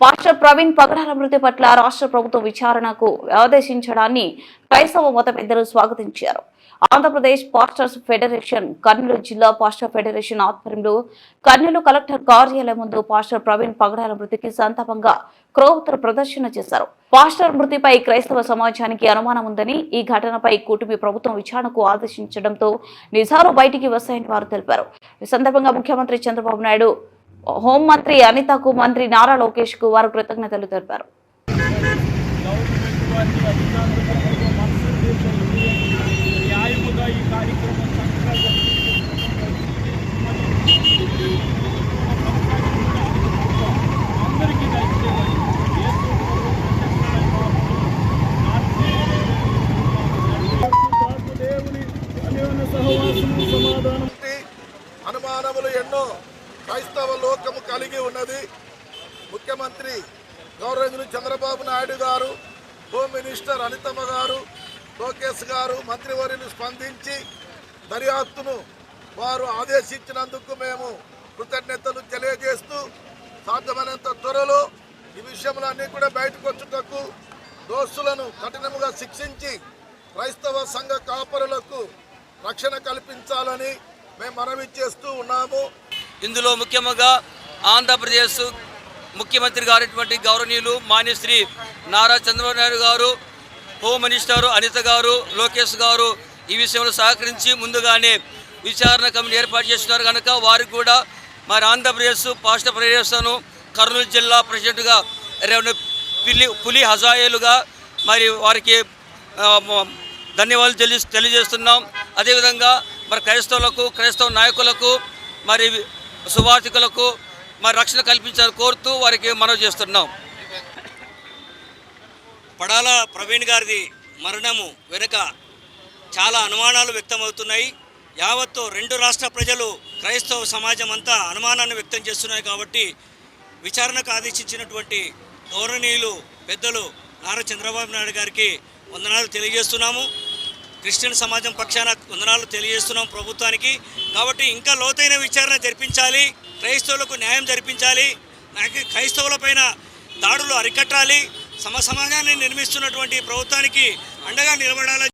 Pastor Praveen పగడాల మృతి పట్ల రాష్ట్ర ప్రభుత్వం విచారణకు ఆదేశించడాన్ని క్రైస్తవ మత పెద్దలు స్వాగతించారు. ఆంధ్రప్రదేశ్ పాస్టర్స్ ఫెడరేషన్ కర్నూలు జిల్లా పాస్టర్ ఫెడరేషన్ ఆధ్వర్యంలో కర్నూలు కలెక్టర్ కార్యాలయం ముందు పాస్టర్ ప్రవీణ్ పగడాల మృతికి సంతాపంగా క్రోవతర ప్రదర్శన చేశారు. పాస్టర్ మృతిపై క్రైస్తవ సమాజానికి అనుమానం ఉందని, ఈ ఘటనపై కూటమి ప్రభుత్వం విచారణకు ఆదేశించడంతో నిజాలు బయటికి వస్తాయని వారు తెలిపారు. ఈ సందర్భంగా ముఖ్యమంత్రి చంద్రబాబు నాయుడు, హోంమంత్రి అనితకు, మంత్రి నారా లోకేష్ కు వారు కృతజ్ఞతలు తెలిపారు. అనుమానములు ఎన్నో క్రైస్తవ లోకము కలిగి ఉన్నది. ముఖ్యమంత్రి గౌరవనీయులు చంద్రబాబు నాయుడు గారు, హోమ్ మినిస్టర్ అనితమ్మ గారు, లోకేష్ గారు, మంత్రివర్యులు స్పందించి దర్యాప్తును వారు ఆదేశించినందుకు మేము కృతజ్ఞతలు తెలియజేస్తూ, సాధ్యమైనంత త్వరలో ఈ విషయంలో కూడా బయటకు వచ్చుటకు దోషులను కఠినంగా శిక్షించి క్రైస్తవ సంఘ కాపరులకు రక్షణ కల్పించాలని మేము మనవి చేస్తూ ఉన్నాము. ఇందులో ముఖ్యంగా ఆంధ్రప్రదేశ్ ముఖ్యమంత్రి గారైనటువంటి గౌరవనీయులు మాన్యశ్రీ నారా చంద్రబాబు నాయుడు గారు, హోమ్ మినిస్టర్ అనిత గారు, లోకేష్ గారు ఈ విషయంలో సహకరించి ముందుగానే విచారణ కమిటీ ఏర్పాటు చేస్తున్నారు కనుక వారికి కూడా మరి ఆంధ్రప్రదేశ్ పాస్టర్ ఫెడరేషన్ కర్నూలు జిల్లా ప్రెసిడెంట్గా పులి హజాయేలుగా మరి వారికి ధన్యవాదాలు తెలియజేస్తున్నాం. అదేవిధంగా మరి క్రైస్తవ నాయకులకు మరి సువార్థికులకు మరి రక్షణ కల్పించాలని కోరుతూ వారికి మనవి చేస్తున్నాం. పడాల ప్రవీణ్ గారిది మరణము వెనుక చాలా అనుమానాలు వ్యక్తమవుతున్నాయి. యావత్తు రెండు రాష్ట్ర ప్రజలు, క్రైస్తవ సమాజం అంతా అనుమానాన్ని వ్యక్తం చేస్తున్నాయి. కాబట్టి విచారణకు ఆదేశించినటువంటి గౌరవనీయులు పెద్దలు నారా చంద్రబాబు నాయుడు గారికి వందనాలు తెలియజేస్తున్నాము. క్రిస్టియన్ సమాజం పక్షాన వందనాలు తెలియజేస్తున్నాం ప్రభుత్వానికి. కాబట్టి ఇంకా లోతైన విచారణ జరిపించాలి, క్రైస్తవులకు న్యాయం జరిపించాలి, క్రైస్తవులపైన దాడులు అరికట్టాలి, సమాజాన్ని నిర్మిస్తున్నటువంటి ప్రభుత్వానికి అండగా నిలబడాలని